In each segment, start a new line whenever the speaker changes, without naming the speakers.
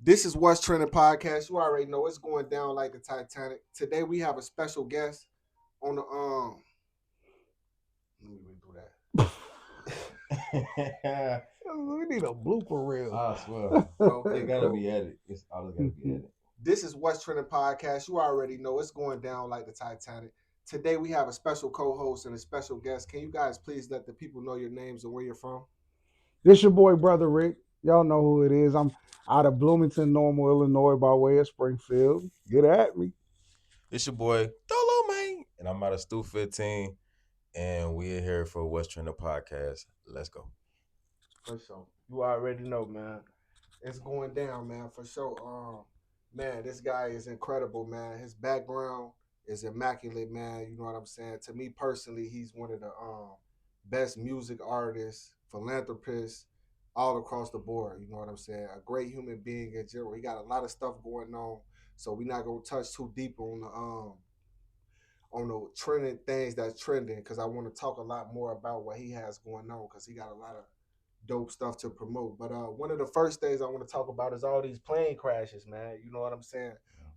This is What's Trending Podcast. You already know it's going down like the Titanic. Today we have a special guest on the Let me redo that.
We need a blooper reel.
I swear.
Okay,
It gotta
cool.
be edited. It's always gotta be edited.
This is What's Trending Podcast. You already know it's going down like the Titanic. Today we have a special co-host and a special guest. Can you guys please let the people know your names and where you're from?
This your boy, Brother Rick. Y'all know who it is. I'm out of Bloomington, Normal, Illinois, by way of Springfield. Get at me.
It's your boy Dolomane, and I'm out of Stu 15, and we're here for What's Trending Podcast. Let's go.
For sure. You already know, man. It's going down, man, for sure. Man, this guy is incredible, man. His background is immaculate, man. You know what I'm saying? To me personally, he's one of the best music artists, philanthropists, all across the board. You know what I'm saying? A great human being in general. He got a lot of stuff going on, so we're not gonna touch too deep on the trending things that's trending because I want to talk a lot more about what he has going on because he got a lot of dope stuff to promote. But one of the first things I want to talk about is all these plane crashes, man. You know what I'm saying?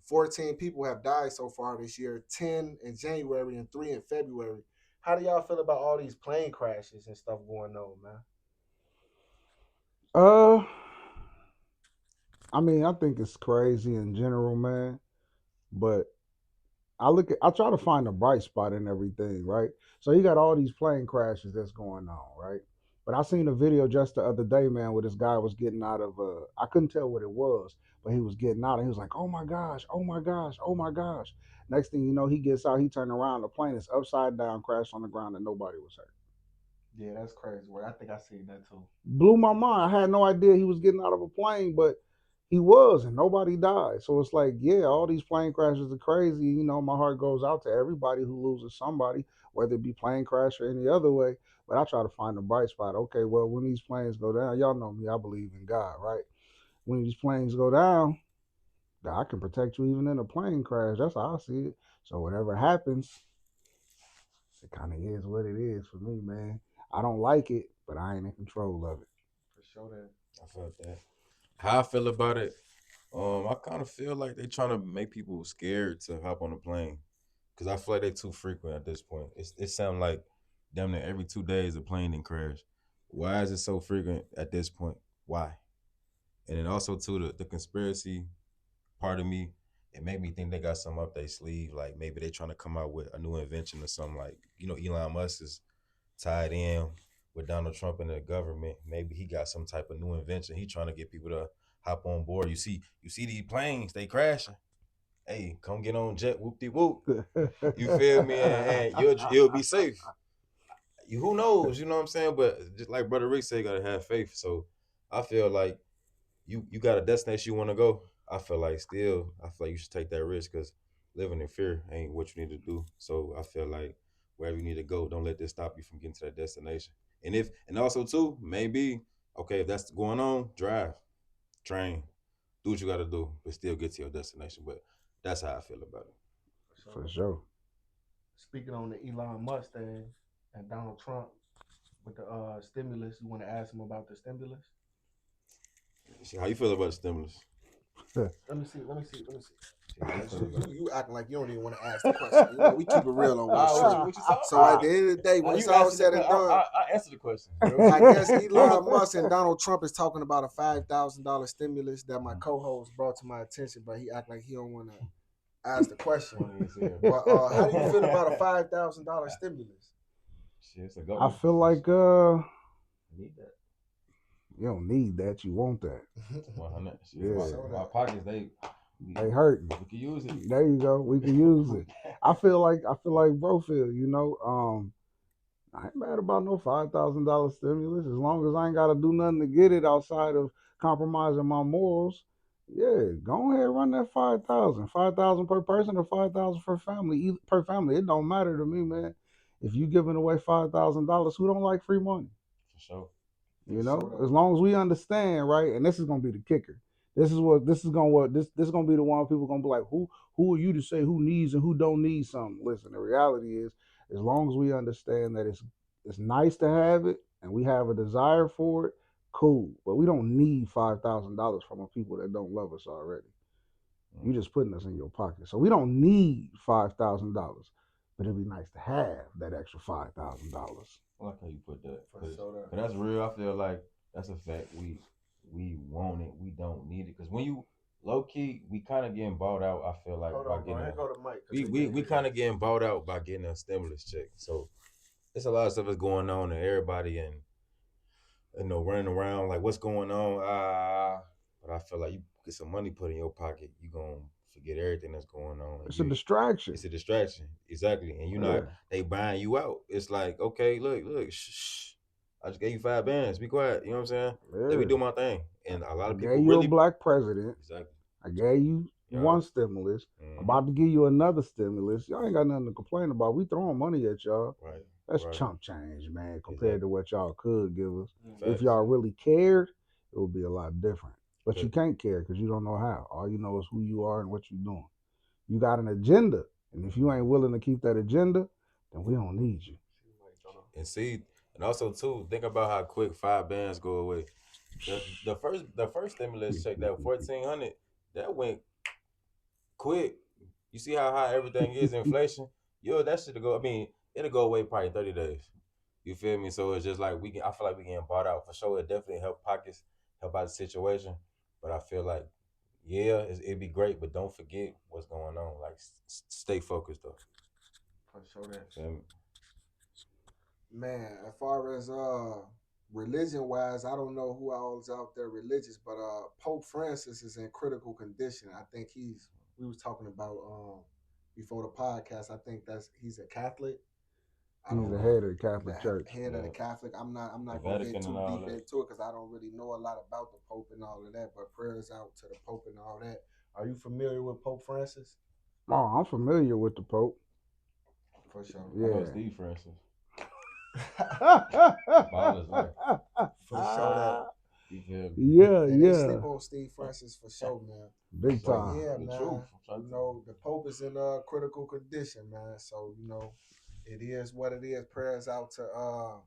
14 people have died so far this year, 10 in January and 3 in February. How do y'all feel about all these plane crashes and stuff going on, man?
Uh, I think it's crazy in general, man. But I try to find a bright spot in everything, right? So you got all these plane crashes that's going on, right? But I seen a video just the other day, man, where this guy was getting out of I couldn't tell what it was, but he was getting out and he was like, "Oh my gosh, oh my gosh, oh my gosh." Next thing you know, he gets out, he turned around, the plane is upside down, crashed on the ground, and nobody was hurt.
Yeah, that's crazy. Well, I think I seen that too.
Blew my mind. I had no idea he was getting out of a plane, but he was, and nobody died. So it's like, yeah, all these plane crashes are crazy. You know, my heart goes out to everybody who loses somebody, whether it be plane crash or any other way. But I try to find a bright spot. Okay, well, when these planes go down, y'all know me, I believe in God, right? When these planes go down, God can protect you even in a plane crash. That's how I see it. So whatever happens, it kind of is what it is for me, man. I don't like it, but I ain't in control of it.
For sure that.
I felt that. How I feel about it, I kind of feel like they trying to make people scared to hop on a plane. Cause I feel like they too frequent at this point. It sounds like damn near every 2 days a plane didn't crash. Why is it so frequent at this point? Why? And then also too the conspiracy part of me, it made me think they got something up their sleeve. Like maybe they trying to come out with a new invention or something. Like Elon Musk is tied in with Donald Trump and the government. Maybe he got some type of new invention. He trying to get people to hop on board. You see these planes, they crashing. Hey, come get on jet, whoop de whoop. You feel me? And you'll be safe. Who knows? You know what I'm saying? But just like Brother Rick said, you gotta have faith. So I feel like you got a destination you want to go. I feel like you should take that risk because living in fear ain't what you need to do. So I feel like wherever you need to go, don't let this stop you from getting to that destination. And also too, maybe okay, if that's going on, drive, train, do what you got to do, but still get to your destination. But that's how I feel about it.
For sure.
Speaking on the Elon Musk thing and Donald Trump with the stimulus, you want to ask him about the stimulus?
See, how you feel about the stimulus?
Let me see.
How you feel about it?
You acting like you don't even want to ask the question. You know, we keep it real on Wall Street.
What you talking?
So at the end of the day, when it's all said and done,
I answer the question.
I guess Elon Musk and Donald Trump is talking about a $5,000 stimulus that my co-host brought to my attention, but he act like he don't want to ask the question. But how do you feel about a $5,000 stimulus?
Shit, it's a
I
government.
feel like
I need that.
you don't need that, you want that.
100.
Yeah.
My pockets,
They hurting.
we can use it.
There you go. We can use it. I feel like bro feel, I ain't mad about no $5,000 stimulus as long as I ain't gotta do nothing to get it outside of compromising my morals. Yeah, go ahead, run that 5,000. 5,000 per person or 5,000 per family. Per family. It don't matter to me, man. If you giving away $5,000, who don't like free money?
For sure.
As long as we understand, right? And this is gonna be the kicker. This is gonna be the one people gonna be like, who are you to say who needs and who don't need something? Listen, the reality is, as long as we understand that it's nice to have it and we have a desire for it, Cool, but we don't need $5,000 from a people that don't love us already. You just putting us in your pocket, so we don't need $5,000. But it'd be nice to have that extra $5,000.
I like how you put that.
For
Cause,
sure.
'cause that's real. I feel like that's a fact. We want it. We don't need it. Cause when you low key, we kind of getting bought out. I feel like
Hold
by
on, bro.
getting
Here
a
go the mic.
we kind of getting bought out by getting a stimulus check. So there's a lot of stuff that's going on, and everybody and running around like what's going on. But I feel like you get some money put in your pocket, you gonna forget everything that's going on.
It's a distraction.
It's a distraction, exactly. And
Yeah,
they buying you out. It's like, okay, look, shh. I just gave you 5 bands. Be quiet. You know what I'm saying? Let me
yeah.
do my thing. And a lot
I
of people
gave you a
really
black president.
exactly.
I gave you
Yeah.
one stimulus. I'm
Mm-hmm.
about to give you another stimulus. Y'all ain't got nothing to complain about. We throwing money at y'all.
Right.
That's
Right.
chump change, man, compared to
Exactly.
what y'all could give us. If
Facts.
y'all really cared, it would be a lot different. But you
Good.
can't care because you don't know how. All you know is who you are and what you're doing. You got an agenda. And if you ain't willing to keep that agenda, then we don't need you.
And see, and also too, think about how quick 5 bands go away. The first stimulus check, that 1,400, that went quick. You see how high everything is, inflation. Yo, that should go. I mean, it'll go away probably 30 days. You feel me? So it's just like I feel like we getting bought out for sure. It definitely help pockets, help out the situation. But I feel like, yeah, it'd be great, but don't forget what's going on. Like, stay focused though.
For sure that.
Feel me?
Man, as far as religion wise, I don't know who else out there religious, but Pope Francis is in critical condition. I think we was talking about before the podcast. I think he's a Catholic. I
He's
don't
the
know
head of the
the
Catholic Church.
head of the
Yeah,
Catholic. I'm
the
not gonna get
Vatican and
too
all
deep
that.
into it because I don't really know a lot about the Pope and all of that. But prayers out to the Pope and all that. Are you familiar with Pope Francis?
Oh, I'm familiar with the Pope.
For sure.
I know
Yeah.
Steve Francis.
yeah,
Ball is life.
For sure that.
You feel me?
Hey, they
yeah.
sleep on Steve Francis for sure, man.
Big
But
time.
yeah,
The
man,
truth. I'm trying
you
to tell you.
know, the Pope is in critical condition, man. So, it is what it is. Prayers out to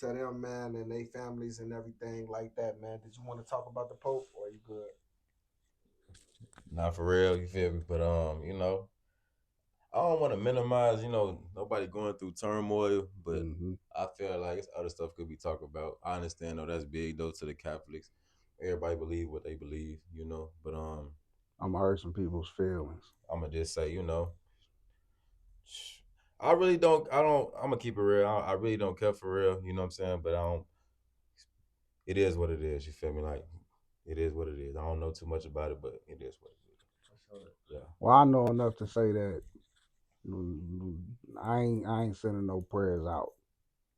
them, man, and their families and everything like that, man. Did you want to talk about the Pope or are you good?
Not for real, you feel me? But I don't want to minimize, nobody going through turmoil, but
Hmm.
I feel like it's other stuff could be talked about. I understand though that's big though to the Catholics. Everybody believe what they believe, But
I'm gonna hurt some people's feelings.
I'm gonna just say, I really don't. I don't. I'm gonna keep it real. I really don't care for real. You know what I'm saying? But I don't. It is what it is. You feel me? Like it is what it is. I don't know too much about it, but it is what it is.
For sure.
Yeah.
Well, I know enough to say that I ain't sending no prayers out.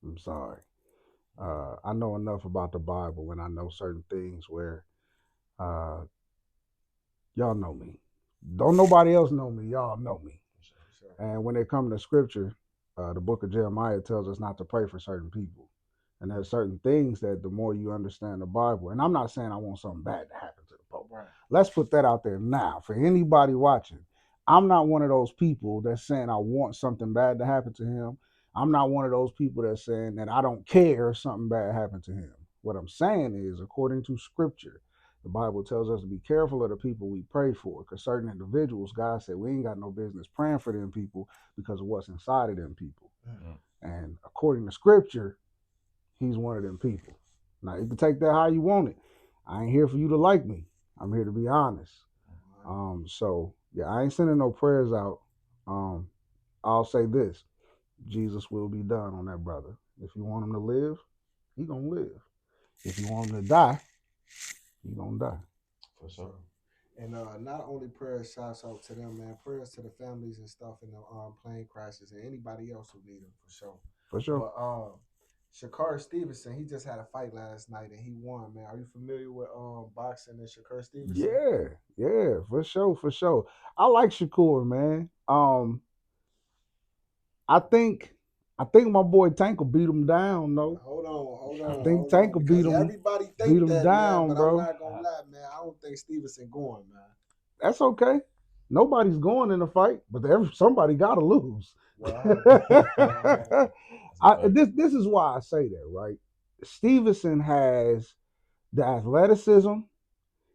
I'm sorry. I know enough about the Bible, and I know certain things where uh, y'all know me. Don't nobody else know me. Y'all know me.
For sure.
And when it comes to scripture, the book of Jeremiah tells us not to pray for certain people. And there's certain things that the more you understand the Bible, and I'm not saying I want something bad to happen to the Pope.
Right.
Let's put that out there now for anybody watching. I'm not one of those people that's saying I want something bad to happen to him. I'm not one of those people that's saying that I don't care if something bad happened to him. What I'm saying is, according to scripture, the Bible tells us to be careful of the people we pray for, because certain individuals, God said, we ain't got no business praying for them people because of what's inside of them people.
Mm.
And according to scripture, he's one of them people. Now, you can take that how you want it. I ain't here for you to like me. I'm here to be honest. So, yeah, I ain't sending no prayers out. Um, I'll say this. Jesus will be done on that brother. If you want him to live, he gonna live. If you want him to die, he gonna die.
For sure.
And not only prayers, shouts out to them, man. Prayers to the families and stuff in the plane crashes and anybody else who need them for sure.
For sure.
But Shakar Stevenson, he just had a fight last night and he won, man. Are you familiar with boxing and Shakar Stevenson?
Yeah, for sure, for sure. I like Shakur, man. I think I think my boy Tank will beat him down, though. I think
Hold
Tank
on,
will beat
because
him
everybody
beat
think
him
that, man.
down,
But I'm
bro.
not gonna lie, man. I don't think Stevenson going, man.
That's okay. Nobody's going in a fight, but somebody got to lose.
Well, I heard that.
That's a fact.
This is why I say that, right? Stevenson has the athleticism,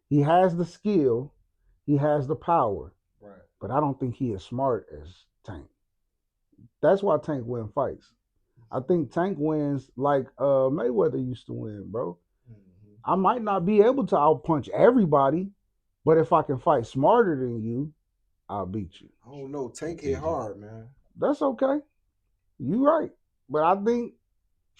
he has the skill, he has the power,
Right.
but I don't think he is smart as Tank. That's why Tank win fights. I think Tank wins like Mayweather used to win, bro.
Mm-hmm.
I might not be able to outpunch everybody, but if I can fight smarter than you, I'll beat you.
I don't know. Tank hit
Strategic.
hard, man.
That's okay. You right. But I think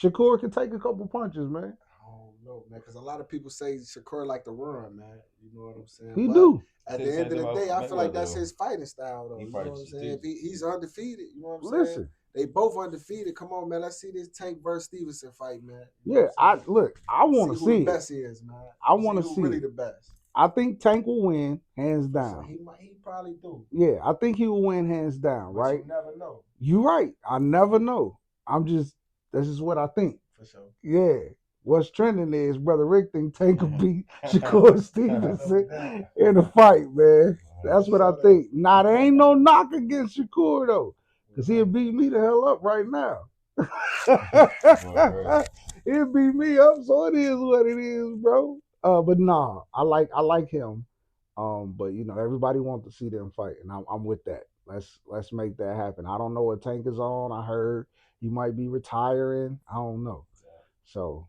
Shakur can take a couple punches, man.
I don't know, man, because a lot of people say Shakur like to run, man. You know what I'm saying?
He
But
do.
at
Say the
the
same
end of
thing
the
about
day, I feel like
Mayweather
that's
though.
his fighting style, though.
He
You know
fighting
what I'm saying? If
strategic.
he's undefeated, you know what I'm saying?
Listen,
They both undefeated. Come on, man. Let's see this Tank versus Stevenson fight, man. You know what
yeah,
I'm
I
saying?
look, I want
See
to
who the
see it.
best is, man.
I
See
want to
who
see
really
it.
the best.
I think Tank will win, hands
For sure.
down.
He probably do.
Yeah, I think he will win hands down,
But
right?
you never know.
You right. I never know. I'm just this is what I think.
For sure.
Yeah. What's trending is Brother Rick think Tank will beat Shakur Stevenson
No doubt.
in a fight, man. That's
For
what I
sure
think. Now
that.
there ain't no knock against Shakur though, cause he'll
Right.
beat me the hell up right now.
Boy, bro.
He'll beat me up, so it is what it is, bro. But nah, I like him. But you know, everybody wants to see them fight, and I'm with that. Let's make that happen. I don't know what Tank is on. I heard he might be retiring. I don't know. So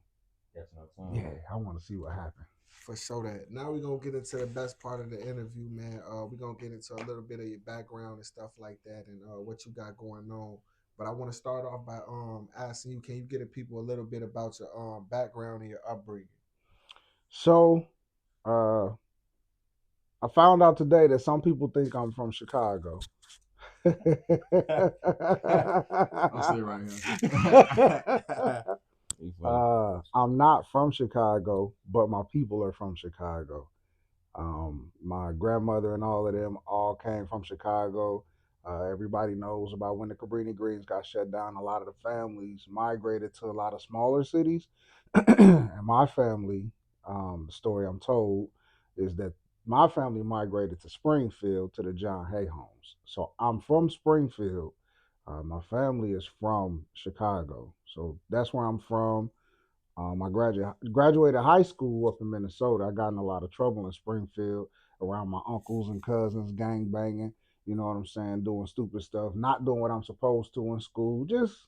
Catching up to him.
yeah, I want to see what happens.
For sure that. Now we're gonna get into the best part of the interview, man. We're gonna get into a little bit of your background and stuff like that and what you got going on. But I want to start off by asking you, can you get the people a little bit about your background and your upbringing?
So uh, I found out today that some people think I'm from Chicago.
I'll stay right here.
He funny.
I'm not from Chicago, but my people are from Chicago. My grandmother and all of them all came from Chicago. Everybody knows about when the Cabrini Greens got shut down. A lot of the families migrated to a lot of smaller cities. And my family, the story I'm told, is that my family migrated to Springfield to the John Hay homes. So I'm from Springfield. My family is from Chicago. So that's where I'm from. I graduated high school up in Minnesota. I got in a lot of trouble in Springfield around my uncles and cousins, gang banging. You know what I'm saying? Doing stupid stuff, not doing what I'm supposed to in school. Just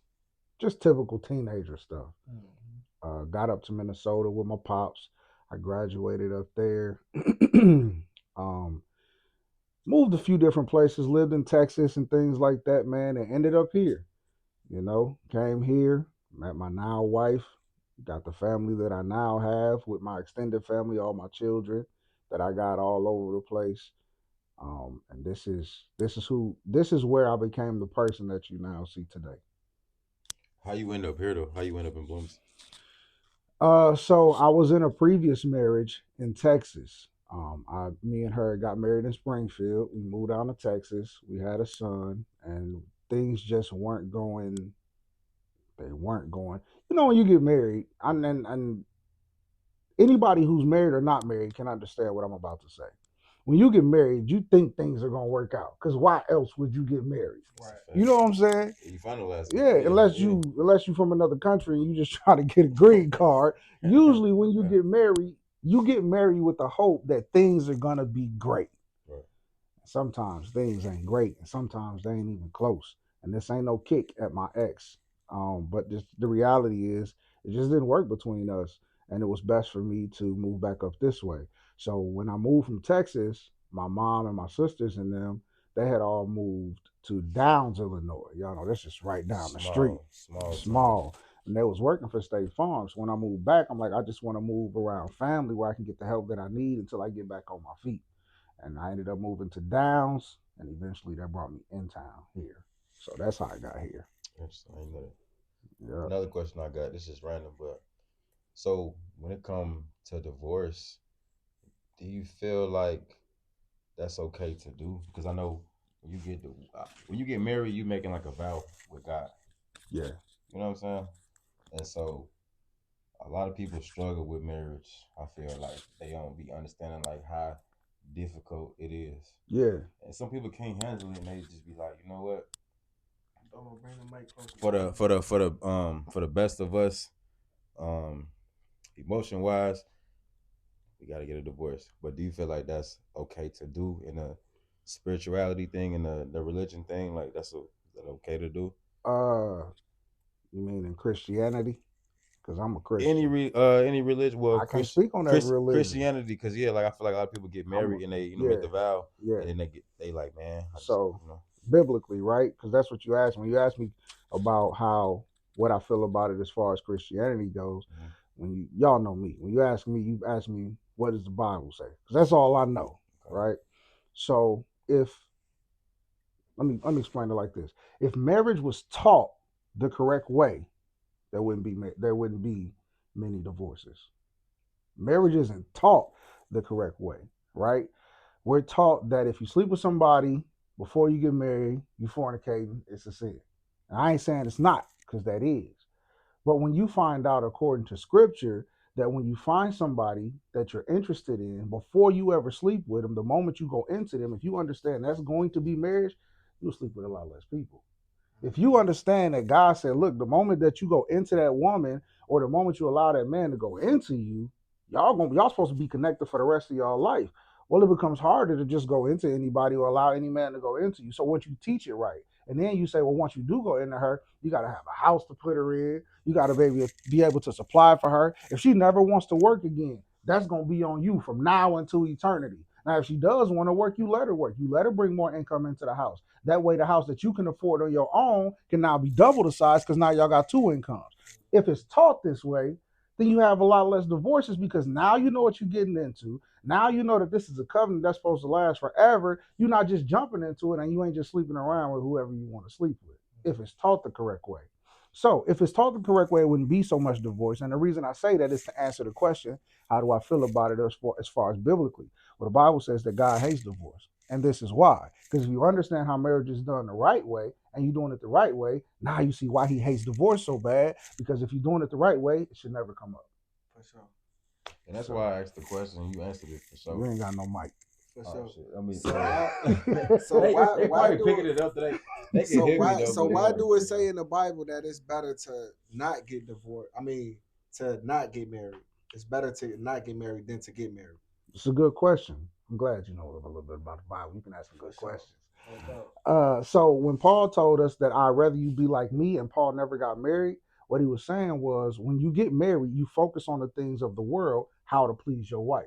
typical teenager stuff.
Mhm.
Got up to Minnesota with my pops. I graduated up there. um, moved a few different places. Lived in Texas and things like that, man, and ended up here. You know, came here, met my now wife, got the family that I now have with my extended family, all my children that I got all over the place. And this is where I became the person that you now see today.
How you end up here though? How you end up in Bloomington?
So I was in a previous marriage in Texas. Me and her got married in Springfield. We moved down to Texas. We had a son, and things just weren't going. They weren't going. You know, when you get married, and anybody who's married or not married can understand what I'm about to say. When you get married, you think things are gonna work out. Cause why else would you get married?
That's a
Right.
You
fact.
know what I'm saying?
You finalize it.
Yeah,
Yeah,
unless you from another country and you just try to get a green card.
yeah.
Usually when you get married with the hope that things are gonna be great.
Right.
Sometimes things ain't great, and sometimes they ain't even close. And this ain't no kick at my ex. But just the reality is, it just didn't work between us, and it was best for me to move back up this way. So when I moved from Texas, my mom and my sisters and them, they had all moved to Downs, Illinois. Y'all know this is right down the street,
Small town.
small. And they was working for State Farms. When I moved back, I'm like, I just want to move around family where I can get the help that I need until I get back on my feet. And I ended up moving to Downs, and eventually that brought me in town here. So that's how I got here.
Interesting. I ain't know that.
Yeah.
Another question I got. This is random, but so when it comes to divorce, do you feel like that's okay to do? Because I know when you get married, you making like a vow with God.
Yeah.
You know what I'm saying? And so a lot of people struggle with marriage. I feel like they don't be understanding like how difficult it is.
Yeah.
And some people can't handle it, and they just be like, you know what?
Oh, bring the mic closer.
For the best of us, um, emotion wise, we got to get a divorce. But do you feel like that's okay to do in a spirituality thing and the religion thing? Like is that okay to do?
Uh, you mean in Christianity? Because I'm a Christian.
Any religion, well,
I can't speak on that religion.
Christianity, because yeah, like I feel like a lot of people get
I'm a,
married and they make
yeah,
the vow
yeah.
and then they like, man, I just
So biblically, right? Because that's what you asked me. You asked me about how what I feel about it as far as Christianity goes.
mhm,
When y'all know me, when you ask me what does the Bible say? Because that's all I know,
okay,
right? So if let me explain it like this: if marriage was taught the correct way, there wouldn't be many divorces. Marriage isn't taught the correct way, right? We're taught that if you sleep with somebody before you get married, you fornicating, it's a sin. And I ain't saying it's not, because that is. But when you find out, according to scripture, that when you find somebody that you're interested in, before you ever sleep with them, the moment you go into them, if you understand that's going to be marriage, you'll sleep with a lot less people. If you understand that God said, look, the moment that you go into that woman or the moment you allow that man to go into you, y'all supposed to be connected for the rest of y'all life. Well, it becomes harder to just go into anybody or allow any man to go into you. So once you teach it right, and then you say, well, once you do go into her, you got to have a house to put her in. You got to be able to supply for her. If she never wants to work again, that's going to be on you from now until eternity. Now, if she does want to work, you let her work. You let her bring more income into the house. That way, the house that you can afford on your own can now be double the size because now y'all got two incomes. If it's taught this way, then you have a lot less divorces because now you know what you're getting into. Now you know that this is a covenant that's supposed to last forever. You're not just jumping into it and you ain't just sleeping around with whoever you want to sleep with if it's taught the correct way. So, if it's taught the correct way, it wouldn't be so much divorce. And the reason I say that is to answer the question, how do I feel about it as far as biblically? Well, the Bible says that God hates divorce. And this is why. Because if you understand how marriage is done the right way and you're doing it the right way, now you see why he hates divorce so bad. Because if you're doing it the right way, it should never come up.
For sure.
and that's
So
why I asked the question and you answered it for
You
sure.
ain't got no mic.
for
Oh
sure.
shit, I mean,
So why so
they
why
probably
do
picking it up today. They can
so
hear me
why
though,
so
but they
why
probably
do it
picking it
say
up.
in the Bible that it's better to not get divorced? I mean, to not get married. It's better to not get married than to get married.
It's a good question. I'm glad you know a little bit about the Bible. You can ask some
For
good
sure.
questions.
No doubt.
So when Paul told us that I'd rather you be like me and Paul never got married, what he was saying was when you get married, you focus on the things of the world, how to please your wife.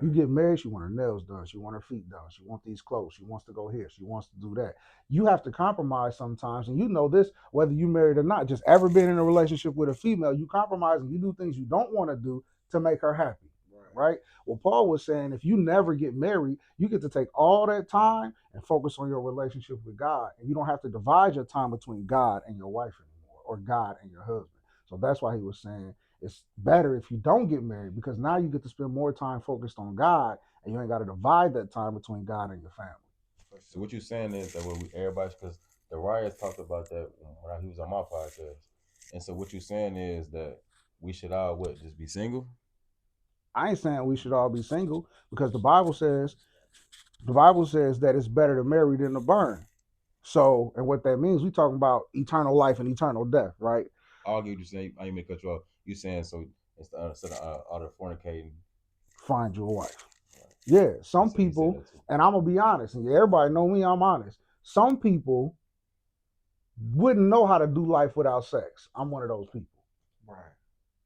You
Right.
get married, she want her nails done, she want her feet done, she want these clothes, she wants to go here, she wants to do that. You have to compromise sometimes, and you know this whether you married or not. Just ever been in a relationship with a female, you compromise and you do things you don't want to do to make her happy,
Right.
right? Well, Paul was saying if you never get married, you get to take all that time and focus on your relationship with God. And you don't have to divide your time between God and your wife anymore or God and your husband. So that's why he was saying it's better if you don't get married because now you get to spend more time focused on God and you ain't got to divide that time between God and your family.
For
So
sure.
what you saying is that what we everybody, because the Riots talked about that when he was on my podcast, and so what you saying is that we should all what just be single.
I ain't saying we should all be single because the Bible says that it's better to marry than to burn. So, and what that means, we talking about eternal life and eternal death, right?
I'll get what you saying. I ain't mean to cut you off. You saying so instead of all the fornicating,
Find your wife.
right?
Yeah,
He
some
said
people,
that too.
and I'm gonna be honest, and everybody know me, I'm honest. Some people wouldn't know how to do life without sex. I'm one of those people.
Right.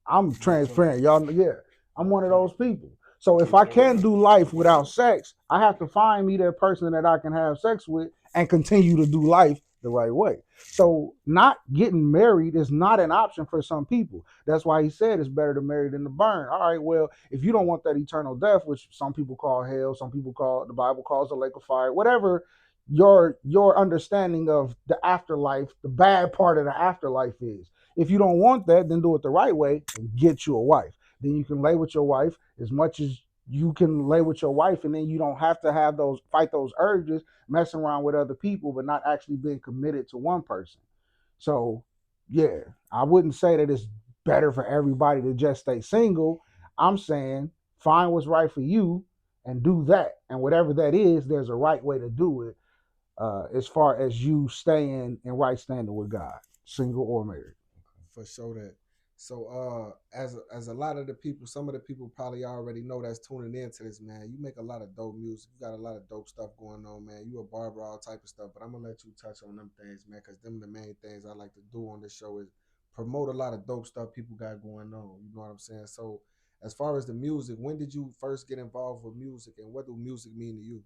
I'm
Me too.
transparent, y'all. Yeah, I'm
No
one of
cap.
those people. So if
Keep
I
it a
can
real.
do life
Keep it
without
real.
sex, I have to find me that person that I can have sex with and continue to do life the right way. So not getting married is not an option for some people. That's why he said it's better to marry than to burn. All right, well, if you don't want that eternal death, which some people call hell, some people call the Bible calls the lake of fire, whatever your understanding of the afterlife, the bad part of the afterlife is. If you don't want that, then do it the right way and get you a wife. Then you can lay with your wife as much as you can lay with your wife, and then you don't have to have those fight those urges, messing around with other people, but not actually being committed to one person. So, yeah, I wouldn't say that it's better for everybody to just stay single. I'm saying find what's right for you and do that. And whatever that is, there's a right way to do it as far as you staying in right standing with God, single or married.
For sure that. So as a lot of the people, some of the people probably already know that's tuning into this, man. You make a lot of dope music. You got a lot of dope stuff going on, man. You a barber, all type of stuff. But I'm gonna let you touch on them things, man, because them the main things I like to do on this show is promote a lot of dope stuff people got going on. You know what I'm saying? So as far as the music, when did you first get involved with music, and what do music mean to you?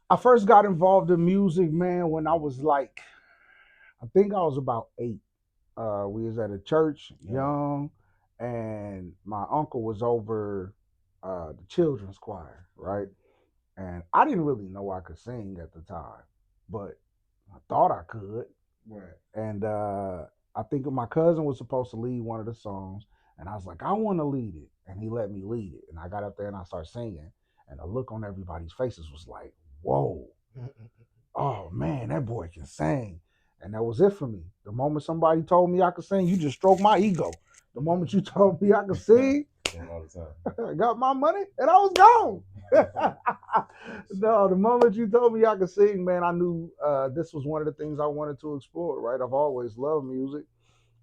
I first got involved in music, man, when I was like, I think I was about 8. We was at a church,
Yeah.
young, and my uncle was over the children's choir, right? And I didn't really know I could sing at the time, but I thought I could.
Right.
And I think my cousin was supposed to lead one of the songs, and I was like, I want to lead it, and he let me lead it. And I got up there and I started singing, and the look on everybody's faces was like, "Whoa, oh man, that boy can sing." And that was it for me. The moment somebody told me I could sing, you just stroked my ego. The moment you told me I could sing,
Doing all the time.
I got my money and I was gone. No, the moment you told me I could sing, man, I knew this was one of the things I wanted to explore, right? I've always loved music.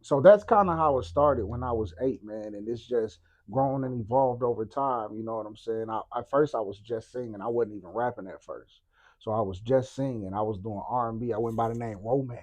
So that's kind of how it started when I was 8, man. And it's just grown and evolved over time. You know what I'm saying? At first, I was just singing. I wasn't even rapping at first. So I was just singing. I was doing R&B. I went by the name Romance.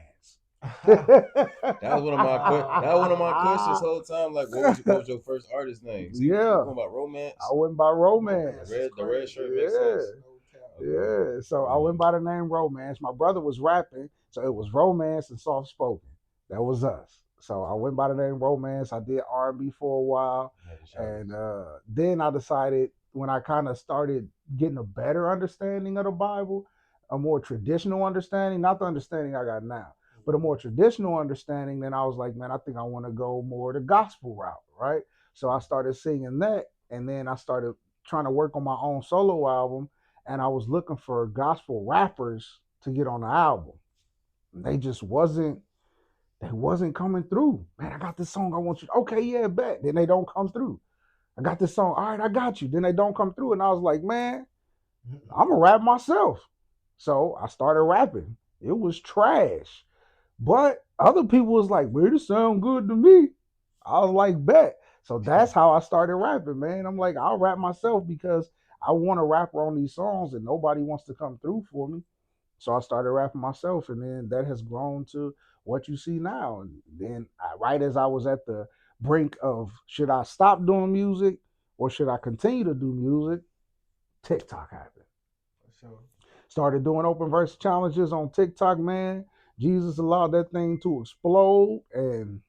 That was one of my that was one of my questions whole time. Like, what was your first artist name? So you
Yeah,
going about
I
romance?
went by
Romance
Romance.
is
The red
crazy.
shirt makes
Yeah.
sense.
No cap.
Okay.
Yeah, so I went
Romance.
by the name Romance. My brother was rapping, so it was Romance and Soft Spoken. That was us. So I went by the name Romance. I did R&B for a while,
Had to shout
and
this.
then I decided when I kind of started getting a better understanding of the Bible, a more traditional understanding, not the understanding I got now, but a more traditional understanding. Then I was like, man, I think I want to go more the gospel route, right? So I started singing that, and then I started trying to work on my own solo album, and I was looking for gospel rappers to get on the album. They just wasn't they wasn't coming through. Man, I got this song I want you. Okay, yeah, bet. Then they don't come through. I got this song. All right, I got you. Then they don't come through. And I was like, man, I'm gonna rap myself. So I started rapping. It was trash. But other people was like, man, it sound good to me. I was like, bet. So that's how I started rapping, man. I'm like, I'll rap myself because I want a rapper on these songs and nobody wants to come through for me. So I started rapping myself, and then that has grown to what you see now. And then, right as I was at the brink of should I stop doing music or should I continue to do music, TikTok happened.
For sure.
Started doing open verse challenges on TikTok, man. Jesus allowed that thing to explode, and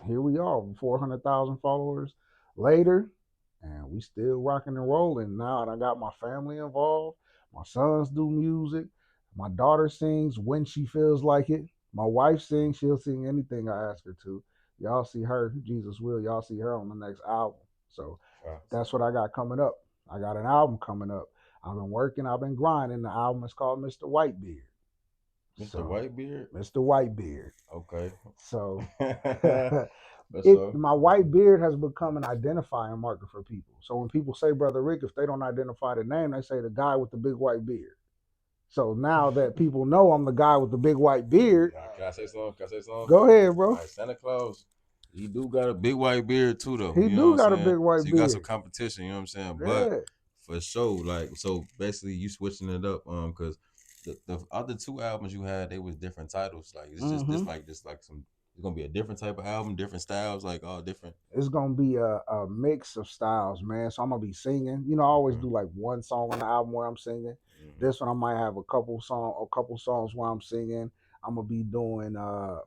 here we are, 400,000 followers later, and we still rocking and rolling. Now I got my family involved. My sons do music. My daughter sings when she feels like it. My wife sings. She'll sing anything I ask her to. Y'all see her, Jesus will. Y'all see her on the next album. So
Wow.
that's what I got coming up. I got an album coming up. I've been working. I've been grinding. The album is called Mr. Whitebeard.
Mr.
So
Whitebeard.
Mr. Whitebeard.
Okay.
So
For
it
sure.
my white beard has become an identifying marker for people. So when people say Brother Rick, if they don't identify the name, they say the guy with the big white beard. So now that people know I'm the guy with the big white beard,
Can I say something? Can I say something?
go ahead,
All
bro.
right, Santa Claus. He do got a big white beard too, though.
He
You know what
do
I'm
got a
saying?
big
So
white
you got some
beard.
competition. You know what I'm saying? But
Yeah.
for sure, like, so basically you switching it up, because the other two albums you had, they was different titles. Like, it's just
Mm-hmm.
this like some. It's gonna be a different type of album, different styles, like all different.
It's gonna be a mix of styles, man. So I'm gonna be singing. You know, I always
Okay.
do like one song on the album where I'm singing.
Hmm.
This one I might have a couple songs where I'm singing. I'm gonna be doing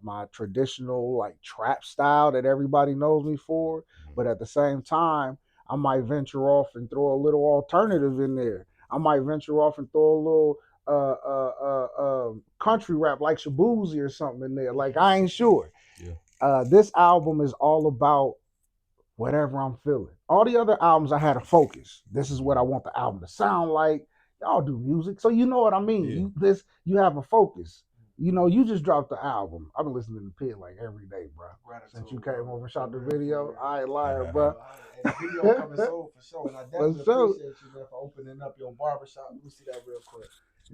my traditional like trap style that everybody knows me for, but at the same time, I might venture off and throw a little alternative in there. I might venture off and throw a little country rap like Shabuzi or something in there. Like I ain't sure.
Yeah.
This album is all about whatever I'm feeling. All the other albums, I had a focus. This is what I
Hmm.
want the album to sound like. Y'all do music, so you know what I mean.
Yeah.
You have a focus. You know, you just dropped the album. I've been listening to the Pit like every day, bro. Since you
Gratitude,
came
bro.
over and
For
shot the
real, for
video,
real.
I ain't lying,
You
bro.
know, and the video coming soon for sure. And I
For
definitely
sure.
appreciate you, man, for opening up your barbershop. Let me see that real quick.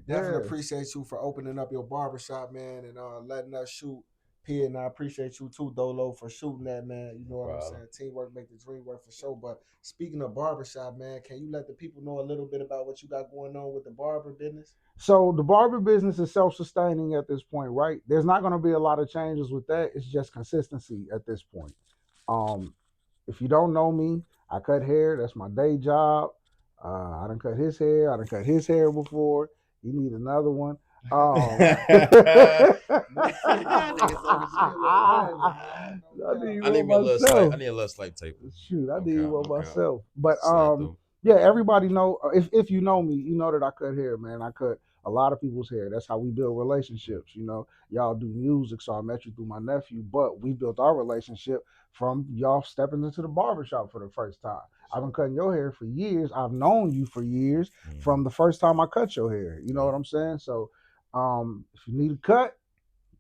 Definitely
Yeah.
appreciate you for opening up your barbershop, man, and letting us shoot P, and I appreciate you too, Dolo, for shooting that, man. You
No
know what I'm
problem.
saying? Teamwork make the dream work for sure. But speaking of barbershop, man, can you let the people know a little bit about what you got going on with the barber business?
So the barber business is self-sustaining at this point, right? There's not going to be a lot of changes with that. It's just consistency at this point. Um, if you don't know me, I cut hair. That's my day job. I done cut his hair. I done cut his hair before. You need another one. Um,
Man, this nigga so chill and random, man. No
I
cap.
need
I need
one
me a little slight. I
myself.
need a little slight taper.
Shoot, I
No
need
cap.
one
No cap.
myself. But
Just slide through.
yeah, everybody know if you know me, you know that I cut hair, man. I cut a lot of people's hair. That's how we build relationships. You know, y'all do music, so I met you through my nephew, but we built our relationship from y'all stepping into the barbershop for the first time.
For
I've been
sure.
cutting your hair for years. I've known you for years
Mm-hmm.
from the first time I cut your hair. You know
Yep.
what I'm saying? So, if you need a cut,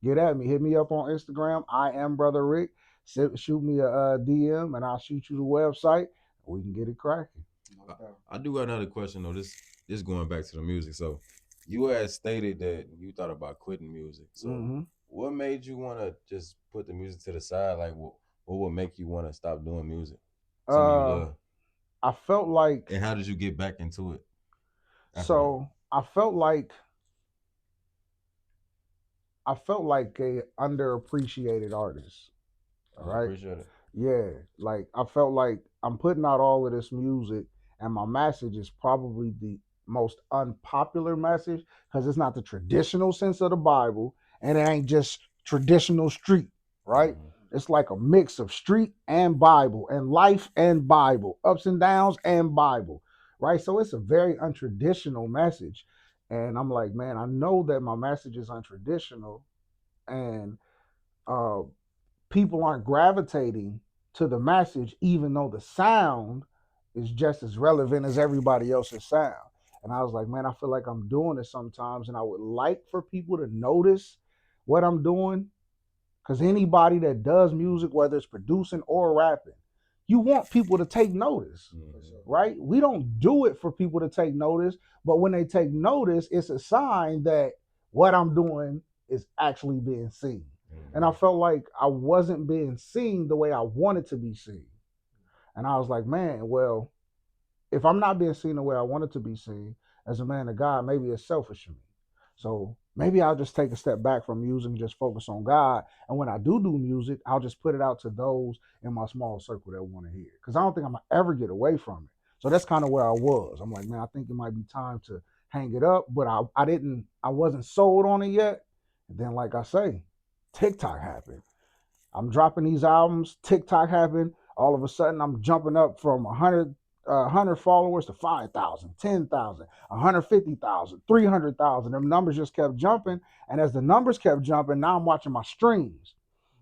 get at me. Hit me up on Instagram. I am Brother Rick. Shoot me a, DM and I'll shoot you the website. We can get it cracking.
No doubt.
I do got another question though. This going back to the music. So you had stated that you thought about quitting music. So
Hmm.
what made you want to just put the music to the side? Like what would make you want to stop doing music? Something you
Uh,
love.
I felt like
And how did you get back into it after that?
so I felt like a underappreciated artist. All
I
right.
appreciate it.
Yeah, like I felt like I'm putting out all of this music, and my message is probably the most unpopular message because it's not the traditional sense of the Bible, and it ain't just traditional street, right?
Mm-hmm.
It's like a mix of street and Bible, and life and Bible, ups and downs and Bible, right? So it's a very untraditional message, and I'm like, man, I know that my message is untraditional, and uh, people aren't gravitating to the message, even though the sound is just as relevant as everybody else's sound. And I was like, man, I feel like I'm doing it sometimes, and I would like for people to notice what I'm doing. Because anybody that does music, whether it's producing or rapping, you want people to take notice,
For
Mm-hmm.
sure.
right? We don't do it for people to take notice, but when they take notice, it's a sign that what I'm doing is actually being seen. And I
Mm-hmm.
felt like I wasn't being seen the way I wanted to be seen. And I was like, man, well, if I'm not being seen the way I wanted to be seen as a man of God, maybe it's selfish of me. So maybe I'll just take a step back from music and just focus on God. And when I do music, I'll just put it out to those in my small circle that want to hear it. Because I don't think I'm gonna ever get away from it. So that's kind of where I was. I'm like, man, I think it might be time to hang it up. But I wasn't sold on it yet. And then, like I say, TikTok happened. I'm dropping these albums. TikTok happened. All of a sudden, I'm jumping up from 100 followers to 5,000, 10,000, 150,000, 300,000. Them numbers just kept jumping. And as the numbers kept jumping, now I'm watching my streams.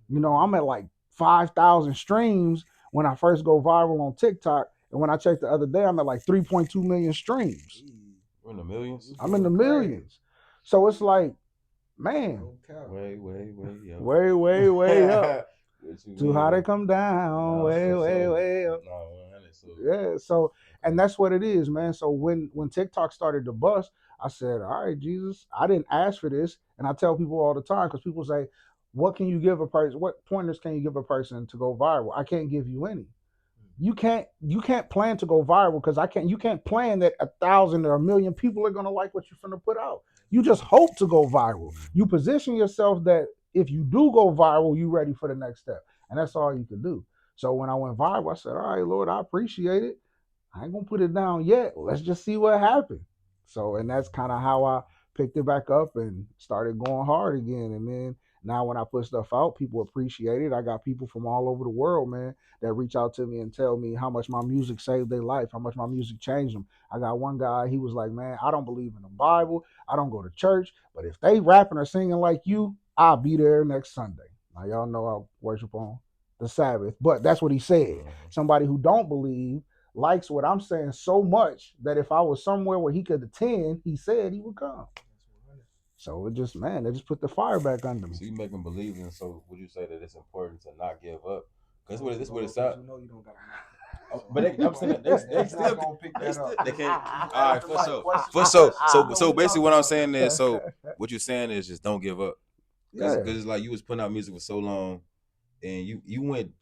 You know, I'm at like 5,000 streams when I first go viral on TikTok. And when I checked the other day, I'm at like 3.2 million streams.
We're in the millions.
You
I'm in the
doing crazy.
millions. So it's like, man,
No cap.
Way up.
way up.
What you
To how they
mean?
come down,
Nah,
way,
for
way,
sure.
way up.
Nah, 100. So
Yeah. So, and
okay.
that's what it is, man. So when TikTok started to bust, I said, all right, Jesus, I didn't ask for this, and I tell people all the time because people say, what can you give a person? What pointers can you give a person to go viral? I can't give you any. You can't plan to go viral because I can't. You can't plan that 1,000 or 1,000,000 people are gonna like what you're finna put out. You just hope to go viral. You position yourself that if you do go viral, you ready for the next step, and that's all you can do. So when I went viral, I said, "All right, Lord, I appreciate it. I ain't gonna put it down yet. Let's just see what happened." So, and that's kind of how I picked it back up and started going hard again. And then now when I put stuff out, people appreciate it. I got people from all over the world, man, that reach out to me and tell me how much my music saved their life, how much my music changed them. I got one guy, he was like, man, I don't believe in the Bible. I don't go to church, but if they rapping or singing like you, I'll be there next Sunday. Now y'all know I worship on the Sabbath, but that's what he said.
Mhm.
Somebody who don't believe likes what I'm saying so much that if I was somewhere where he could attend, he said he would come. So it just, man, they just put the fire back under me.
So you make them believe in. So would you say that it's important to not give up? Because
No,
this
no,
what it's
because
out.
you know you don't got
Oh,
so
but I'm saying that they
he's not
still
gonna pick
they
that
still
up.
they can't.
He's
All
off
right,
the
for
mic.
sure,
Question,
for
good
sure.
question.
So
No,
so
we
basically,
talking
what I'm
about that.
saying is, so what you're saying is just don't give up.
Yeah,
Cause it's like you was putting out music for so long, and you went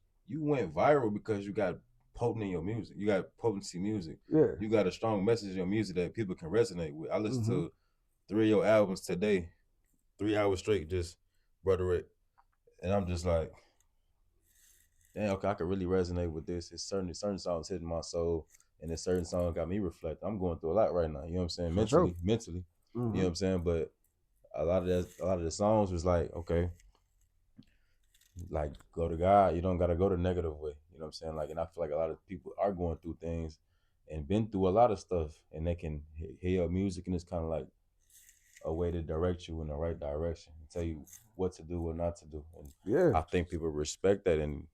viral because you got potent in your music. You got potency music.
yeah.
You got a strong message in your music that people can resonate with. I listened
Hmm.
to 3 of your albums today, 3 hours straight, just Brother Rick, and I'm just like, damn, okay, I could really resonate with this. It's certain songs hitting my soul, and a certain song got me reflect. I'm going through a lot right now. You know what I'm saying?
For sure.
Mentally. You know
Hmm.
what I'm saying? But a lot of the songs was like, okay, like go to God. You don't gotta go the negative way. You know what I'm saying? Like, and I feel like a lot of people are going through things and been through a lot of stuff, and they can hear your music, and it's kind of like a way to direct you in the right direction and tell you what to do, what not to do. And
Yeah,
I think people respect that, and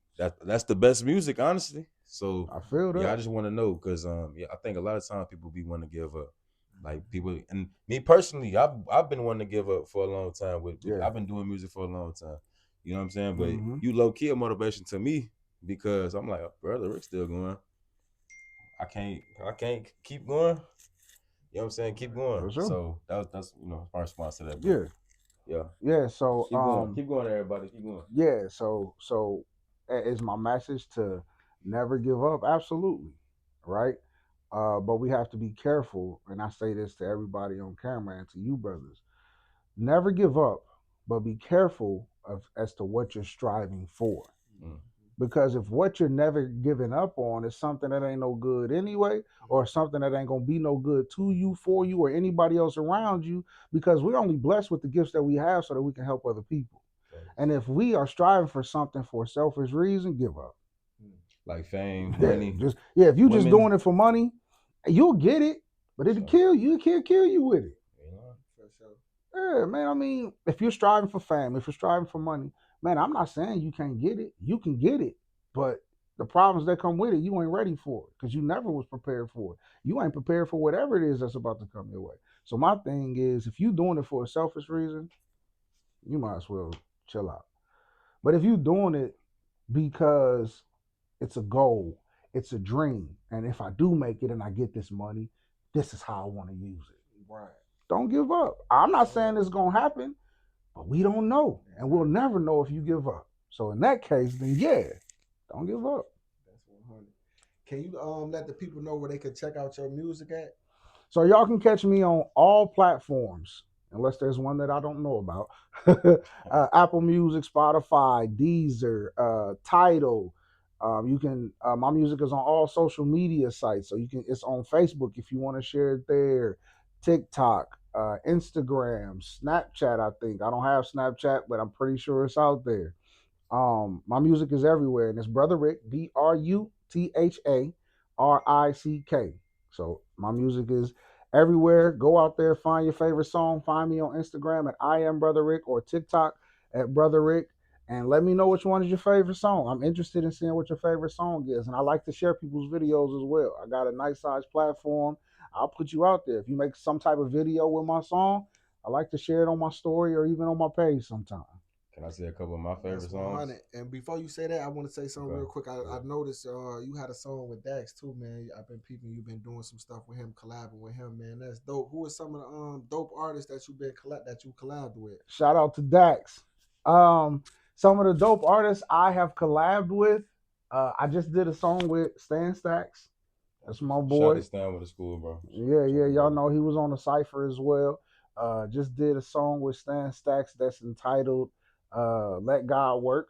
that's the best music, honestly. So
I feel
yeah, I
that.
just want to know because yeah, I think a lot of times people be wanting to give up. Like people and me personally, I've been wanting to give up for a long time. With
Yeah.
I've been doing music for a long time. You know what I'm saying? But
Hmm.
you low key a motivation to me because I'm like, brother, Rick's still going. I can't keep going. You know what I'm saying? Keep going.
For sure.
So that's my response to that. But
Yeah.
yeah,
Yeah. So
keep going, everybody, keep going.
yeah. Is my message to never give up? Absolutely. Right. But we have to be careful, and I say this to everybody on camera and to you brothers. Never give up, but be careful of as to what you're striving for.
Mm.
Because if what you're never giving up on is something that ain't no good anyway, or something that ain't gonna be no good to you, for you, or anybody else around you, because we're only blessed with the gifts that we have so that we can help other people.
Facts.
And if we are striving for something for a selfish reason, give up.
Like fame,
Yeah,
money,
just yeah. If you just
women.
doing it for money, you'll get it, but it'll
So
kill you. It can't kill you with it.
you know,
For sure.
Yeah, man. I mean, if you're striving for fame, if you're striving for money, man, I'm not saying you can't get it. You can get it, but the problems that come with it, you ain't ready for it because you never was prepared for it. You ain't prepared for whatever it is that's about to come your way. So my thing is, if you doing it for a selfish reason, you might as well chill out. But if you doing it because it's a goal, it's a dream, and if I do make it and I get this money, this is how I want to use it.
Right.
Don't give up. I'm not
So
saying it's gonna happen, but we don't know, and we'll
exactly.
never know if you give up. So in that case, then yeah, don't give up.
That's 100. Can you let the people know where they can check out your music at?
So y'all can catch me on all platforms, unless there's one that I don't know about. Apple Music, Spotify, Deezer, Tidal. You can. My music is on all social media sites, so you can. It's on Facebook if you want to share it there. TikTok, Instagram, Snapchat. I think I don't have Snapchat, but I'm pretty sure it's out there. My music is everywhere, and it's Brother Rick, BRUTHARICK. So my music is everywhere. Go out there, find your favorite song. Find me on Instagram at I am Brother Rick or TikTok at Brother Rick, and let me know which one is your favorite song. I'm interested in seeing what your favorite song is, and I like to share people's videos as well. I got a nice size platform. I'll put you out there. If you make some type of video with my song, I like to share it on my story or even on my page sometime.
can I say a couple of my
That's
favorite songs?
100. And before you say that, I want to say something
Okay.
real quick. I
Yeah.
noticed you had a song with Dax too, man. I've been peeping. You've been doing some stuff with him, collabing with him, man. That's dope. Who are some of the dope artists that you collabed with?
Shout out to Dax. Um, some of the dope artists I have collabed with. I just did a song with Stan Stacks. That's my
Shout out
boy.
to Stan with the school, bro.
Yeah,
Shout out
yeah,
to
y'all
brother.
know he was on the cipher as well. Just did a song with Stan Stacks that's entitled "Let God Work."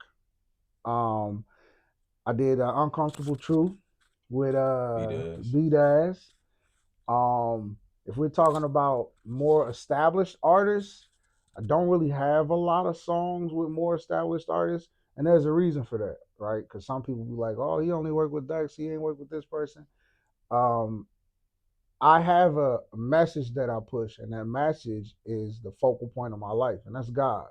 Um, I did "Uncomfortable Truth" with
B Dash.
B Daz. If we're talking about more established artists, I don't really have a lot of songs with more established artists, and there's a reason for that, right? Because some people be like, "Oh, he only worked with Dex, he ain't worked with this person." Um, I have a message that I push, and that message is the focal point of my life, and that's God.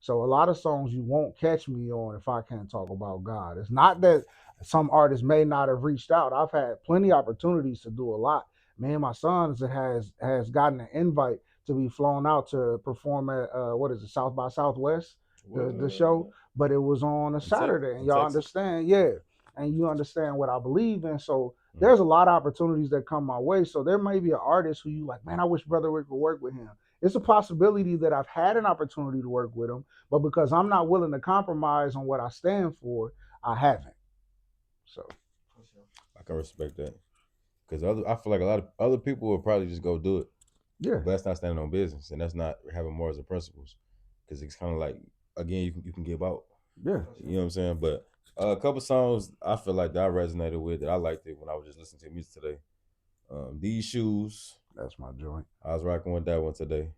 So a lot of songs you won't catch me on if I can't talk about God. It's not that some artists may not have reached out. I've had plenty of opportunities to do a lot. Me and my sons has gotten an invite to be flown out to perform at what is it, South by Southwest, the show,
What?
but it was on a Saturday, and
In
y'all
Texas?
understand, yeah. and you understand what I believe in. So
Mm.
there's a lot of opportunities that come my way. So there may be an artist who you like, man, I wish Brother Rick would work with him. It's a possibility that I've had an opportunity to work with him, but because I'm not willing to compromise on what I stand for, I haven't. So
For sure.
I can respect that because I feel like a lot of other people will probably just go do it,
yeah,
but that's not standing on business, and that's not having morals and principles. Because it's kind of like again, you can give out.
yeah,
For
You
sure.
know what I'm saying? But a couple songs I feel like that I resonated with that I liked it when I was just listening to music today. These shoes,
that's my joint.
I was rocking with that one today.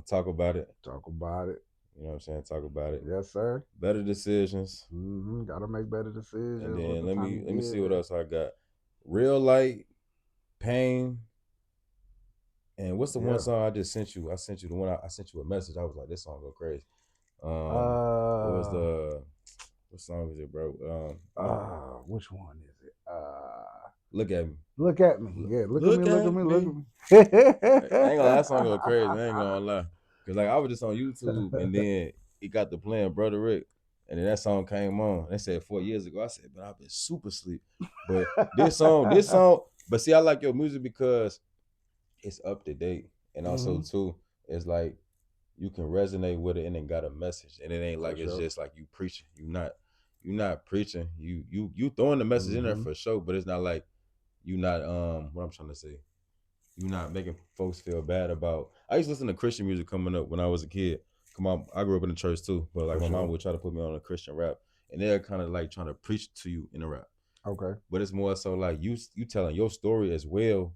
Talk about it.
Talk about it.
You know what I'm saying? Talk about it.
Yes, sir.
Better decisions.
Gotta make better
And
decisions with
then
the
let
time
me
you
let me see what
get.
else I got. Real light, pain, and what's the one
Yeah.
song I just sent you? I sent you the one I sent you a message. I was like, this song go crazy. What was
Uh,
the what song is it, bro?
which one is it?
Look at me.
Look at me.
Look,
Yeah, look at me,
look
look at
at
me, look
me.
at me.
I ain't gonna lie, that song go crazy. I ain't gonna lie. Cause like I was just on YouTube and then it got to playing Brother Rick. And then that song came on. They said 4 years ago. I said, but I've been super sleep. But but see, I like your music because it's up to date. And also
hmm
too, it's like you can resonate with it and it got a message. And it ain't
For
like it's
sure.
just like you preaching. You're not preaching. You throwing the message in there
hmm
for sure, but it's not like you not what I'm trying to say. You're not making folks feel bad about. I used to listen to Christian music coming up when I was a kid. Come on, I grew up in the church too, but like
For
my mom
sure.
would try to put me on a Christian rap, and they're kind of like trying to preach to you in a rap.
Okay.
But it's more so like you telling your story as well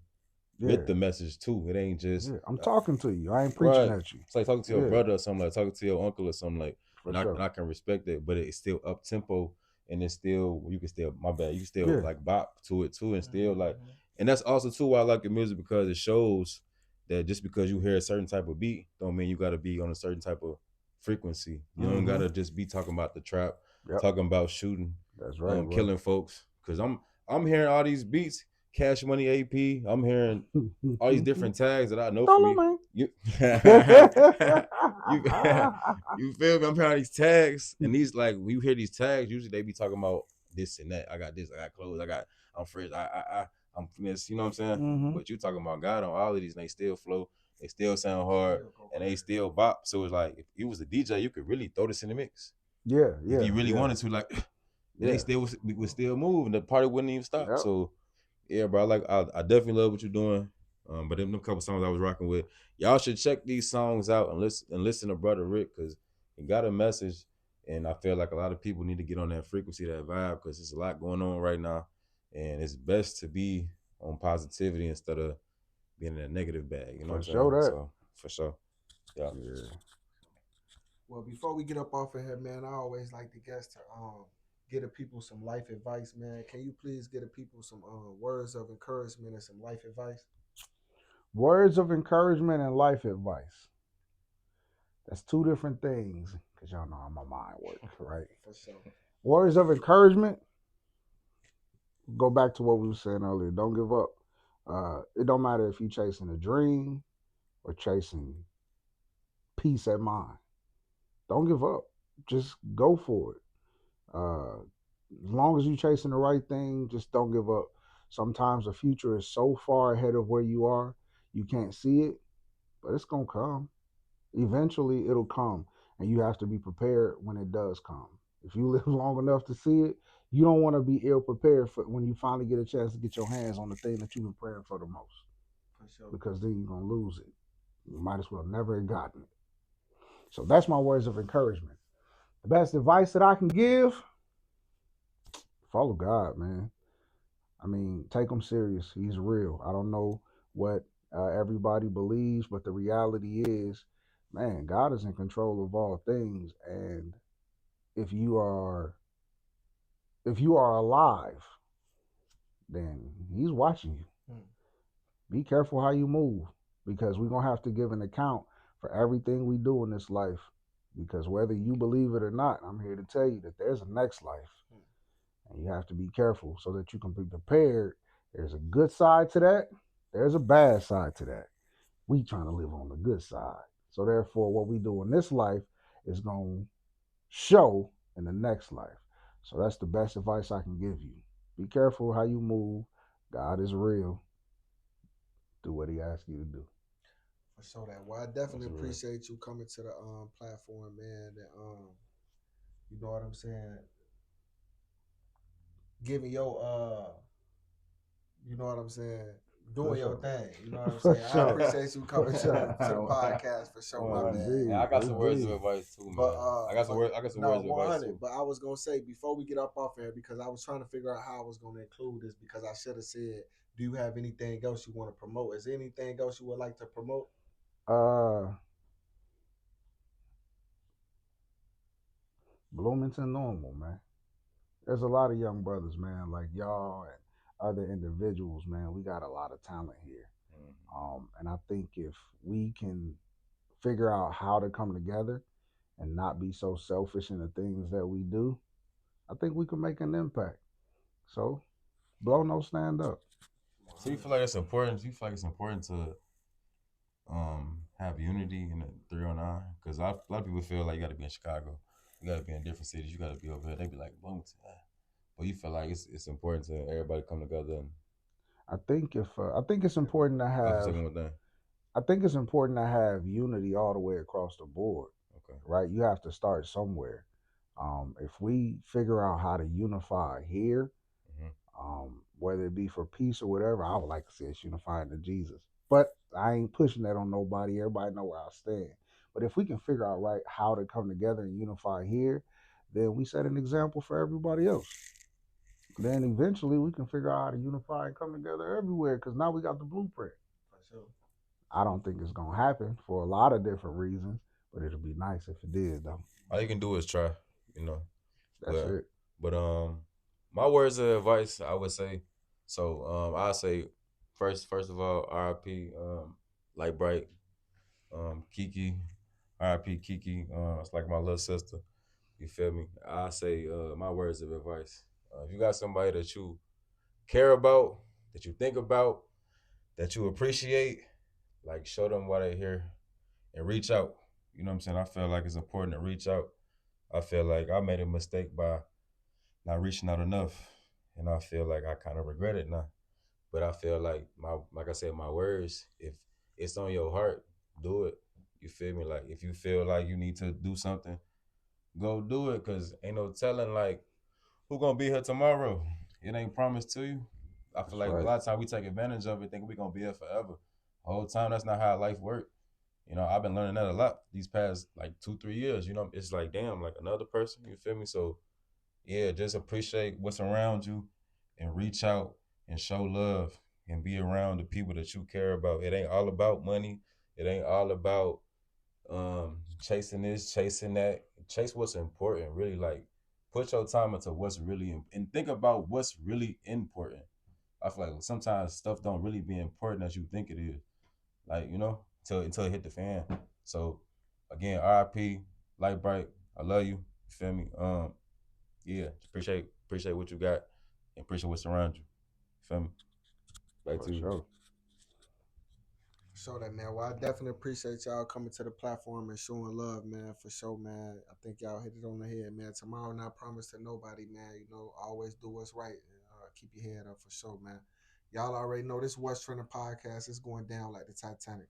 with
Yeah.
the message too. It ain't just
Yeah. I'm talking to you. I ain't preaching
right.
at you.
It's like talking to your
Yeah.
brother or something, like talking to your uncle or something like,
For
and
sure.
I can respect it, but it's still up tempo and it's still you can still my bad you can still
Yeah.
like bop to it too and still like,
Mm-hmm.
and that's also too why I like your music because it shows that just because you hear a certain type of beat don't mean you got to be on a certain type of frequency. You don't
hmm
gotta just be talking about the trap,
Yep.
talking about shooting,
That's right, bro.
killing folks. Cause I'm hearing all these beats, Cash Money AP. I'm hearing all these different tags that I know from you.
Dolomane.
You you you feel me? I'm hearing these tags and these like when you hear these tags, usually they be talking about this and that. I got this, I got clothes, I'm fresh, I'm this, you know what I'm saying?
hmm
But you talking about God on all of these and they still flow, they still sound hard,
Still go
and they
crazy.
still bop. So it's like if you was a DJ, you could really throw this in the mix.
Yeah.
If
Yeah.
you really
Yeah.
wanted to, like they
Yeah.
still would still move and the party wouldn't even stop.
Yep.
So yeah, bro. I definitely love what you're doing. But them couple songs I was rocking with, y'all should check these songs out and listen to Brother Rick because he got a message, and I feel like a lot of people need to get on that frequency, that vibe, because there's a lot going on right now, and it's best to be on positivity instead of being in a negative bag. You know what
For
I'm
sure
saying?
that.
So for sure, yeah.
Yeah.
Well, before we get up off of here, man, I always like the guests to get the people some life advice, man. Can you please get the people some words of encouragement and some life advice?
Words of encouragement and life advice. That's two different things. Cause y'all know how my mind work, right?
For sure.
Words of encouragement. Go back to what we were saying earlier. Don't give up. It don't matter if you're chasing a dream or chasing peace at mind. Don't give up. Just go for it. As long as you're chasing the right thing, just don't give up. Sometimes the future is so far ahead of where you are, you can't see it, but it's gonna come. Eventually, it'll come, and you have to be prepared when it does come. If you live long enough to see it, you don't want to be ill prepared for when you finally get a chance to get your hands on the thing that you've been praying for the most,
For sure.
because then you're gonna lose it. You might as well never have gotten it. So that's my words of encouragement. The best advice that I can give: follow God, man. I mean, take him serious. He's real. I don't know what everybody believes, but the reality is, man, God is in control of all things. And if you are if you are alive, then He's watching you.
Hmm.
Be careful how you move, because we're gonna have to give an account for everything we do in this life. Because whether you believe it or not, I'm here to tell you that there's a next life.
Hmm.
And you have to be careful so that you can be prepared. There's a good side to that. There's a bad side to that. We trying to live on the good side. So therefore, what we do in this life is going to show in the next life. So that's the best advice I can give you. Be careful how you move. God is real. Do what He asks you to do.
For sure that. Well, I
That's
definitely
real.
appreciate you coming to the platform, man. And, you know what I'm saying? Giving your you know what I'm saying?
For
Doing your
sure.
thing. You know what I'm
For
saying? I
sure.
appreciate you
For
coming to
sure.
the podcast for sure, my man.
And I
Indeed.
got some words of
Indeed.
advice too,
But
man. I got some
but
words. I got some
no,
words of advice
100.
too.
But I was gonna say before we get up off here because I was trying to figure out how I was gonna include this because I should have said, do you have anything else you want to promote? Is there anything else you would like to promote?
Uh, Bloomington Normal, man. There's a lot of young brothers, man, like y'all and other individuals, man. We got a lot of talent here.
Mhm.
And I think if we can figure out how to come together and not be so selfish in the things that we do, I think we can make an impact. So, blow no stand up.
So you
100.
feel like it's important? You feel like it's important to have unity in the 309? Because a lot of people feel like you got to be in Chicago, you got to be in different cities, you got to be over here. They be like Bloomington, but you feel like it's important to everybody come together and
I think it's important to
accomplish
have
one thing.
I think it's important to have unity all the way across the board,
Okay.
right? You have to start somewhere. If we figure out how to unify here,
Hmm.
whether it be for peace or whatever, I would like to see us unified to Jesus. But I ain't pushing that on nobody. Everybody know where I stand. But if we can figure out right how to come together and unify here, then we set an example for everybody else. Then eventually we can figure out how to unify and come together everywhere because now we got the blueprint.
For sure.
I don't think it's gonna happen for a lot of different reasons, but it'll be nice if it did though.
All you can do is try, you know.
That's
But
it.
my words of advice, I would say. So I say first of all, R.I.P. Light Bright, Kiki, R.I.P. Kiki. It's like my little sister. You feel me? I say my words of advice. If you got somebody that you care about, that you think about, that you appreciate, like show them why they're here and reach out. You know what I'm saying? I feel like it's important to reach out. I feel like I made a mistake by not reaching out enough, and I feel like I kind of regret it now. But I feel like I said, my words. If it's on your heart, do it. You feel me? Like if you feel like you need to do something, go do it. Cause ain't no telling like who gonna be here tomorrow. It ain't promised to you. I feel
That's
like a
right.
lot of time we take advantage of it, thinking we gonna be here forever. The whole time that's not how life works. You know, I've been learning that a lot these past like 2, 3 years. You know, it's like damn, like another person. You feel me? So yeah, just appreciate what's around you and reach out and show love and be around the people that you care about. It ain't all about money. It ain't all about chasing this, chasing that. Chase what's important. Really like put your time into what's really and think about what's really important. I feel like sometimes stuff don't really be important as you think it is. Like, you know, until it hit the fan. So again, RIP, Light Bright, I love you. You feel me? Yeah, appreciate what you got and appreciate what's around you. Feel me? Back
For
to you.
sure.
Show that, man. Well, I definitely appreciate y'all coming to the platform and showing love, man. For sure, man. I think y'all hit it on the head, man. Tomorrow not promised to nobody, man. You know, always do what's right and keep your head up for sure, man. Y'all already know this West Trending podcast is going down like the Titanic.